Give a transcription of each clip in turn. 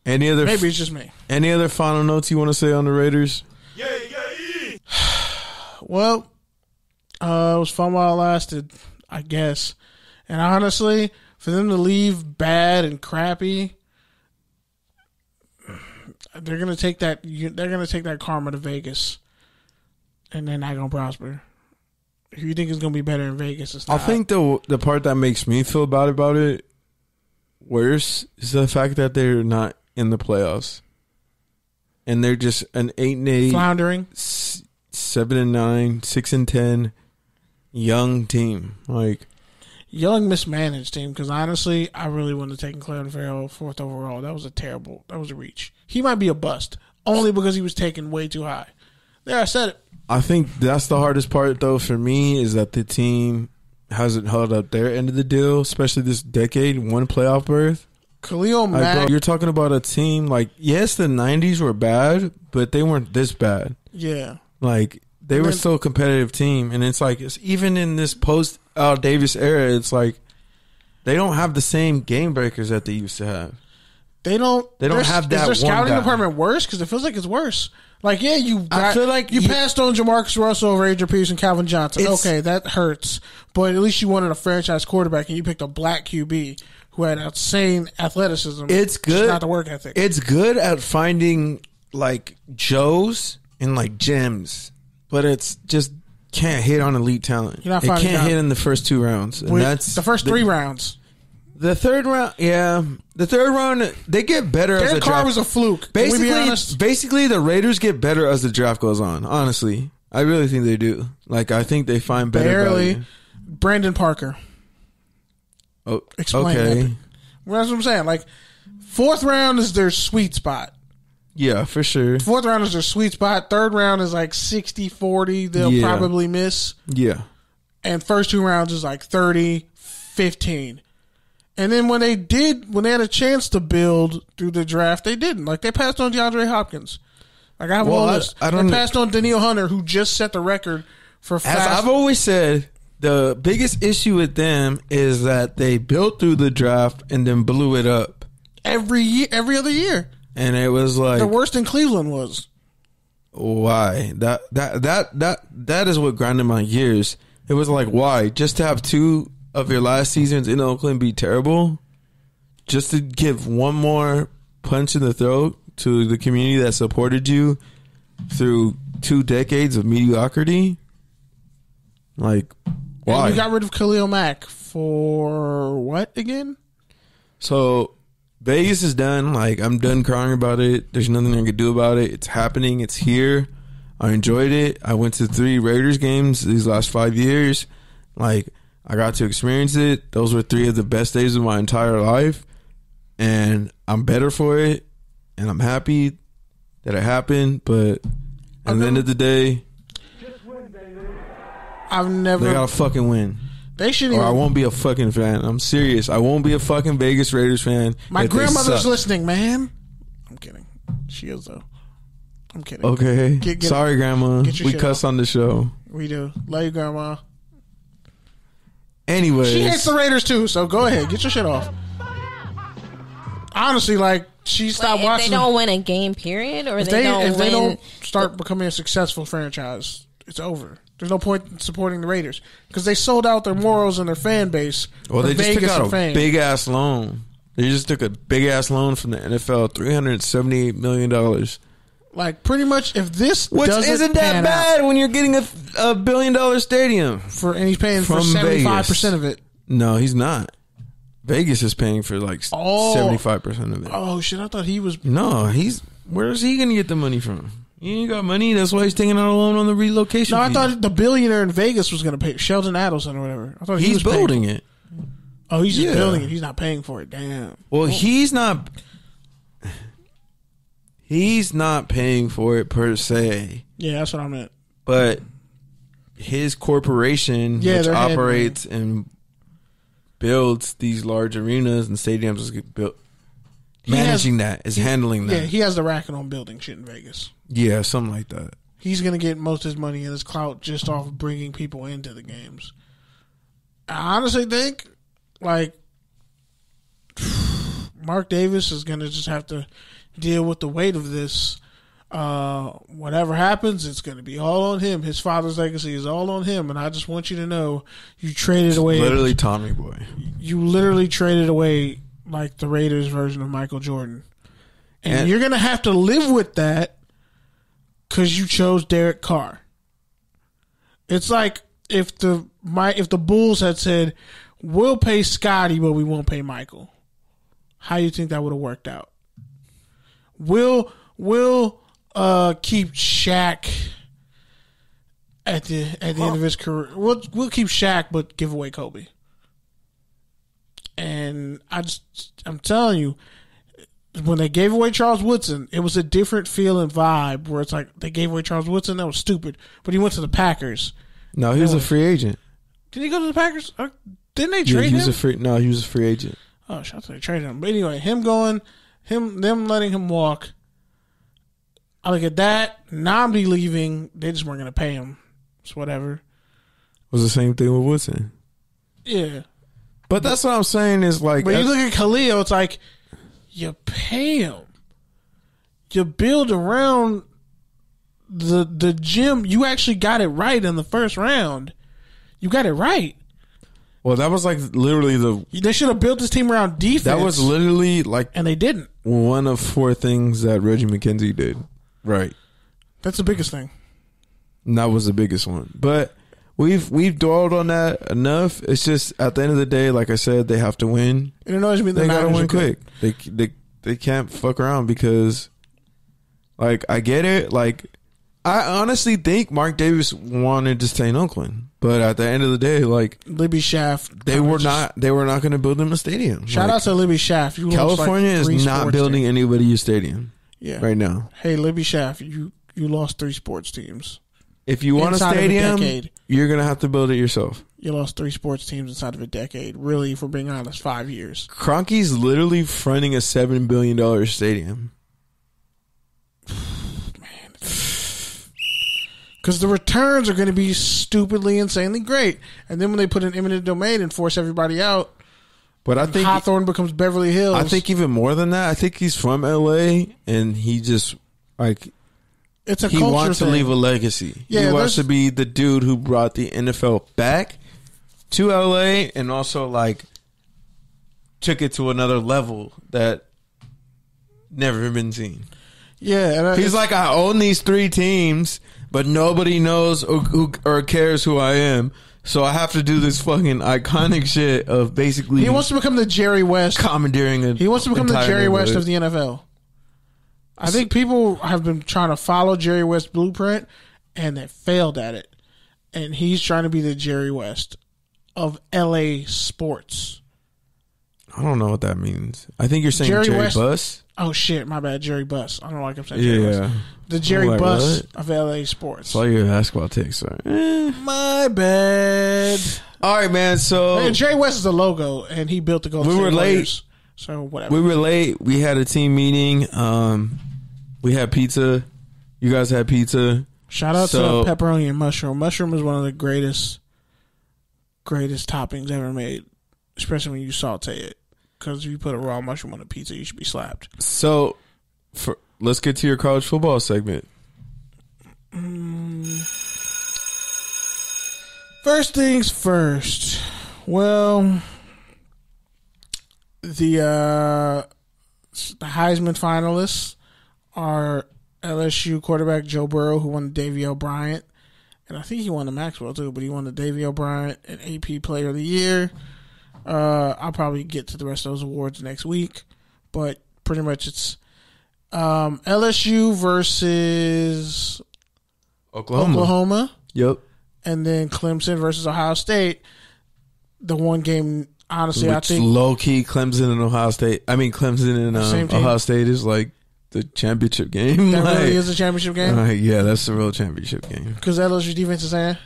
Maybe it's just me. Any other final notes you want to say on the Raiders? Well, it was fun while it lasted, I guess. And honestly, for them to leave bad and crappy, they're gonna take that. They're gonna take that karma to Vegas, and they're not gonna prosper. If you think it's gonna be better in Vegas, it's not. I think the part that makes me feel bad about it worse is the fact that they're not in the playoffs, and they're just an 8-8, floundering, 7-9, 6-10, young team, young mismanaged team. Because honestly, I really wouldn't have taken Clelin Ferrell 4th overall. That was a reach. He might be a bust only because he was taken way too high. There, I said it. I think that's the hardest part, though, for me, is that the team hasn't held up their end of the deal, especially this decade, one playoff berth. Khalil Mack. Bro, you're talking about a team, yes, the 90s were bad, but they weren't this bad. Yeah. They were still a competitive team, and it's even in this post-Al Davis era, it's they don't have the same game breakers that they used to have. They don't have that. Is their one scouting guy. department worse? Because it feels like it's worse. I feel like you passed on Jamarcus Russell over Adrian Peterson, Calvin Johnson. Okay, that hurts. But at least you wanted a franchise quarterback, and you picked a black QB who had insane athleticism. It's good. Just not the work ethic. It's good at finding Joes and gems, but it's just can't hit on elite talent. It can't hit in the first 2 rounds, and that's the first 3 rounds. The third round, the third round they get better as the draft. Carr was a fluke. Basically, the Raiders get better as the draft goes on. Honestly, I really think they do. I think they find better value. Brandon Parker. Oh, explain okay. That. Well, that's what I'm saying. 4th round is their sweet spot. Yeah, for sure. 4th round is their sweet spot. 3rd round is 60-40. They'll probably miss. Yeah. And first 2 rounds is 30-15. And then when they had a chance to build through the draft, they didn't. They passed on DeAndre Hopkins. I have all this. They passed on Daniil Hunter, who just set the record for fast. As I've always said, the biggest issue with them is that they built through the draft and then blew it up every other year. And it was the worst in Cleveland was. Why? That is what grinded my gears. It was why? Just to have 2 of your last seasons in Oakland be terrible? Just to give one more punch in the throat to the community that supported you through 2 decades of mediocrity? Why? And you got rid of Khalil Mack for what again? So Vegas is done. I'm done crying about it. There's nothing I can do about it. It's happening. It's here. I enjoyed it. I went to 3 Raiders games these last 5 years. I got to experience it. Those were 3 of the best days of my entire life. And I'm better for it. And I'm happy that it happened. But at the end of the day, they gotta fucking win. They shouldn't. Or I won't be a fucking fan. I'm serious. I won't be a fucking Vegas Raiders fan. My grandmother's listening, man. I'm kidding. She is, though. I'm kidding. Okay. Sorry, Grandma. We cuss on the show. We do. Love you, Grandma. Anyways. She hates the Raiders, too, so go ahead. Get your shit off. Honestly, she stopped watching. If they don't win a game, period? Or if they don't start becoming a successful franchise, it's over. There's no point in supporting the Raiders because they sold out their morals and their fan base. Well, they just took out a big-ass loan. They just took a big-ass loan from the NFL, $378 million. Pretty much, if this isn't that bad when you're getting a $1 billion stadium. And he's paying for 75% of it. No, he's not. Vegas is paying for 75% of it. Oh, shit, I thought he was... No, where is he going to get the money from? He ain't got money. That's why he's taking out a loan on the relocation. No, I thought the billionaire in Vegas was going to pay. Sheldon Adelson or whatever. I thought he was building it. Oh, he's just building it. He's not paying for it. Damn. Well, he's not. He's not paying for it per se. Yeah, that's what I meant. But his corporation, which operates and builds these large arenas and stadiums, is built. Handling that. Yeah, he has the racket on building shit in Vegas. Yeah, something like that. He's going to get most of his money and his clout just off of bringing people into the games. I honestly think, Mark Davis is going to just have to deal with the weight of this. Whatever happens, it's going to be all on him. His father's legacy is all on him, and I just want you to know you traded away. Literally Tommy Boy. You literally traded away like the Raiders version of Michael Jordan. And you're going to have to live with that because you chose Derek Carr. It's like if the Bulls had said, we'll pay Scotty, but we won't pay Michael. How do you think that would have worked out? We'll keep Shaq at the end of his career. We'll keep Shaq, but give away Kobe. And I'm telling you, when they gave away Charles Woodson, it was a different feel and vibe. Where it's like they gave away Charles Woodson, that was stupid. But he went to the Packers. No, he was a free agent. Did he go to the Packers? Didn't they trade him? He was a free agent. Oh, shout out to they traded him. But anyway, them letting him walk. I look at that. Namdi leaving. They just weren't going to pay him. It's whatever. It was the same thing with Woodson. Yeah. But that's what I'm saying is like. But you look at Khalil, it's like you pay him. You build around the gym. You actually got it right in the first round. You got it right. Well, that was like literally They should have built this team around defense. That was literally like. And they didn't. One of 4 things that Reggie McKenzie did. Right. That's the biggest thing. And that was the biggest one. But we've dwelled on that enough. It's just at the end of the day, like I said, they have to win. It annoys me. They gotta win quick. They can't fuck around because, like, I get it. Like, I honestly think Mark Davis wanted to stay in Oakland, but at the end of the day, like Libby Shaft, they were not going to build him a stadium. Shout out to Libby Shaft. California is not building anybody a stadium. Yeah. Right now. Hey, Libby Shaft, you lost 3 sports teams. If you want a stadium, you're going to have to build it yourself. You lost 3 sports teams inside of a decade. Really, if we're being honest, 5 years. Kroenke's literally fronting a $7 billion stadium. Man. Because the returns are going to be stupidly, insanely great. And then when they put an eminent domain and force everybody out, but I think Hawthorne becomes Beverly Hills. I think even more than that, I think he's from LA and he just like it's a he culture wants thing. To leave a legacy. Yeah, he wants to be the dude who brought the NFL back to LA and also like took it to another level that never been seen. Yeah, and he's like, I own these 3 teams, but nobody knows or cares who I am. So I have to do this fucking iconic shit of basically. He wants to become the Jerry West. Commandeering He wants to become the Jerry West of the NFL. I think people have been trying to follow Jerry West's blueprint, and they failed at it. And he's trying to be the Jerry West of LA sports. I don't know what that means. I think you're saying Jerry Buss. Oh shit, my bad, Jerry Buss. I don't like I'm saying Jerry Buss. The Jerry Buss what? of LA sports. Saw your basketball takes. My bad. All right, man. So Jerry West is the logo, and he built the Golden State Warriors. So whatever. We were late. We had a team meeting. We had pizza. You guys had pizza. Shout out to pepperoni and mushroom. Mushroom is one of the greatest toppings ever made, especially when you saute it. Because if you put a raw mushroom on a pizza, you should be slapped. So, let's get to your college football segment. First things first. Well, the Heisman finalists are LSU quarterback Joe Burrow, who won the Davey O'Brien, and I think he won the Maxwell too, but he won the Davey O'Brien and AP Player of the Year. I'll probably get to the rest of those awards next week, but pretty much it's LSU versus Oklahoma. Yep. And then Clemson versus Ohio State. The one game, honestly, I think low key Clemson and Ohio State. I mean, Clemson and Ohio State is like the championship game. That really is a championship game. Yeah, that's the real championship game. Because LSU defense is saying.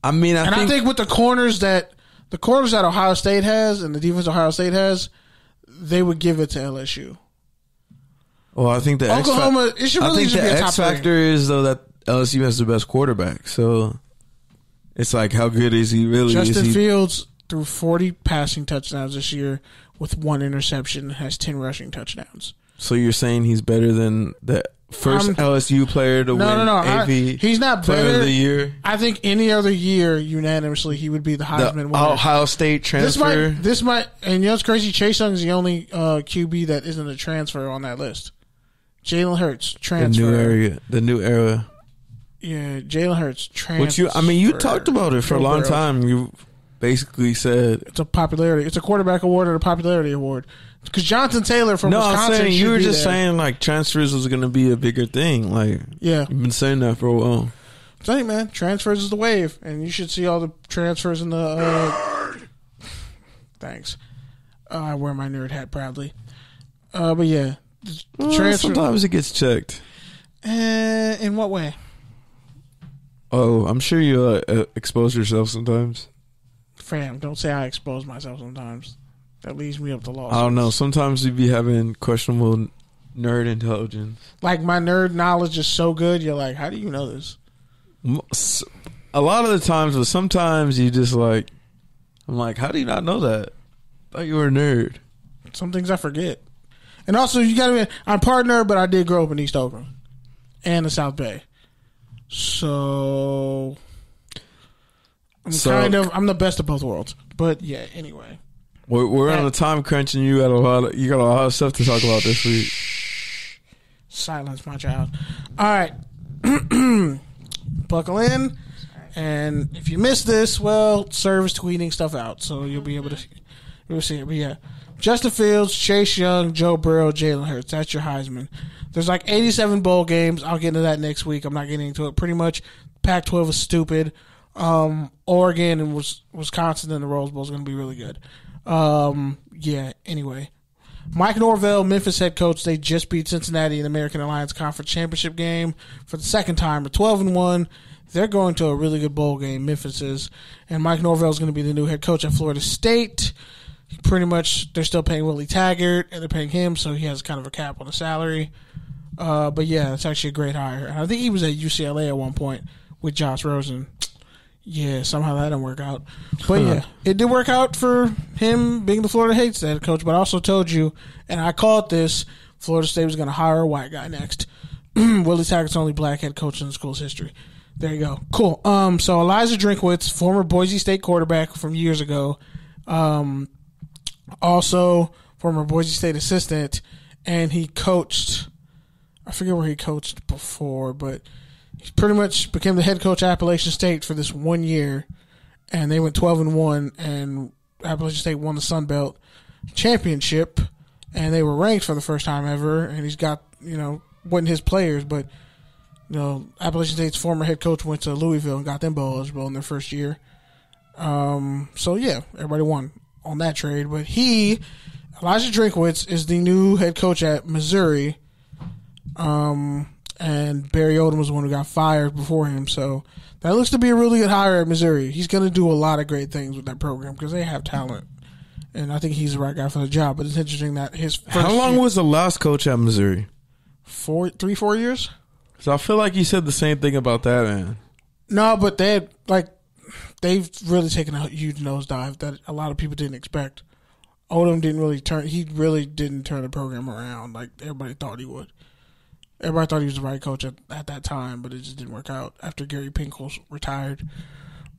I mean, I think with the corners that Ohio State has and the defense Ohio State has, they would give it to LSU. Well, I think the Oklahoma. It should really just be a top X factor is though that LSU has the best quarterback. So it's like, how good is he really? Justin Fields threw 40 passing touchdowns this year with 1 interception and has 10 rushing touchdowns. So you're saying he's better than the first LSU player to win AP he's not Player better. of the Year? I think any other year, unanimously, he would be the Heisman winner. Ohio State transfer. This might, and it's crazy. Chase Young is the only QB that isn't a transfer on that list. Jalen Hurts, transfer. The new era. Yeah, Jalen Hurts, transfer. You talked about it for a long time. You basically said it's a popularity. It's a quarterback award and a popularity award. Because Jonathan Taylor from Wisconsin. I'm saying you were just saying like transfers was going to be a bigger thing. Like, yeah, you've been saying that for a while. Tell you, man, transfers is the wave, and you should see all the transfers in the. Thanks. I wear my nerd hat proudly. But yeah, sometimes it gets checked. In what way? Oh, I'm sure you expose yourself sometimes. Fam, don't say I expose myself sometimes. That leads me up to lawsuits. I don't know. Sometimes you be having questionable nerd intelligence. Like, my nerd knowledge is so good, you're like, how do you know this? A lot of the times, but sometimes you just like, I'm like, how do you not know that? I thought you were a nerd. Some things I forget. And also, you gotta be, I'm part nerd, but I did grow up in East Oakland and the South Bay. So I'm the best of both worlds. But yeah, anyway. We're on a time crunch, and you got a lot of stuff to talk about this week. Silence, my child. All right, buckle in, and if you missed this, well, Serve is tweeting stuff out, so you'll be able to see it. But yeah, Justin Fields, Chase Young, Joe Burrow, Jalen Hurts. That's your Heisman. There's like 87 bowl games. I'll get into that next week. I'm not getting into it. Pretty much, Pac-12 is stupid. Oregon and Wisconsin in the Rose Bowl is going to be really good. Yeah, anyway. Mike Norvell, Memphis head coach, they just beat Cincinnati in the American Alliance Conference Championship game for the second time at 12-1. They're going to a really good bowl game, Memphis is. And Mike Norvell is going to be the new head coach at Florida State. Pretty much, they're still paying Willie Taggert, and they're paying him, so he has kind of a cap on the salary. But yeah, it's actually a great hire. And I think he was at UCLA at one point with Josh Rosen. Yeah, somehow that didn't work out. But yeah, it did work out for him being the Florida State head coach. But I also told you, and I called this, Florida State was going to hire a white guy next. Willie Taggert's only black head coach in the school's history. There you go. Cool. So Elijah Drinkwitz, former Boise State quarterback from years ago, also former Boise State assistant, and he coached, I forget where he coached before, but he pretty much became the head coach at Appalachian State for this 1 year, and they went 12-1, and Appalachian State won the Sun Belt championship, and they were ranked for the first time ever, and he's got, wasn't his players, but, Appalachian State's former head coach went to Louisville and got them bowl eligible in their first year. So, yeah, everybody won on that trade, but Elijah Drinkwitz, is the new head coach at Missouri, and Barry Odom was the one who got fired before him. So that looks to be a really good hire at Missouri. He's going to do a lot of great things with that program because they have talent. And I think he's the right guy for the job. But it's interesting that his first How long was the last coach at Missouri? 4 years? So I feel like you said the same thing about that, man. No, but they've really taken a huge nosedive that a lot of people didn't expect. Odom he really didn't turn the program around like everybody thought he would. Everybody thought he was the right coach at that time, but it just didn't work out after Gary Pinkel's retired.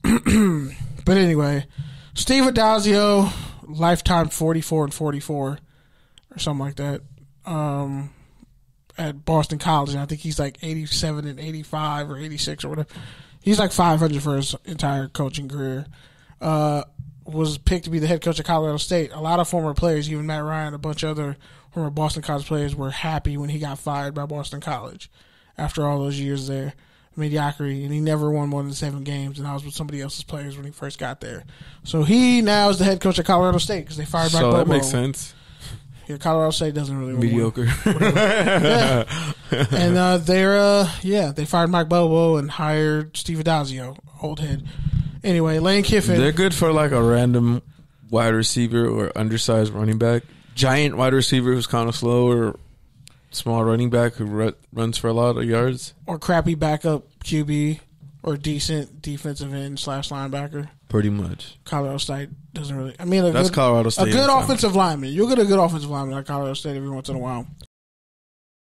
But anyway, Steve Addazio, lifetime 44-44 or something like that, at Boston College. And I think he's like 87 and 85 or 86 or whatever. He's like 500 for his entire coaching career. Was picked to be the head coach of Colorado State. A lot of former players, even Matt Ryan, a bunch of other former Boston College players, were happy when he got fired by Boston College after all those years there. Mediocrity, and he never won more than 7 games, and I was with somebody else's players when he first got there. So he now is the head coach of Colorado State because they fired Mike Bobo. So that makes sense. Yeah, Colorado State doesn't really mediocre. Yeah. And they fired Mike Bobo and hired Steve Addazio, old head. Anyway, Lane Kiffin. They're good for like a random wide receiver or undersized running back. Giant wide receiver who's kind of slow, or small running back who runs for a lot of yards. Or crappy backup QB or decent defensive end / linebacker. Pretty much. Colorado State doesn't really. I mean, Colorado State. A good offensive lineman. You'll get a good offensive lineman like Colorado State every once in a while.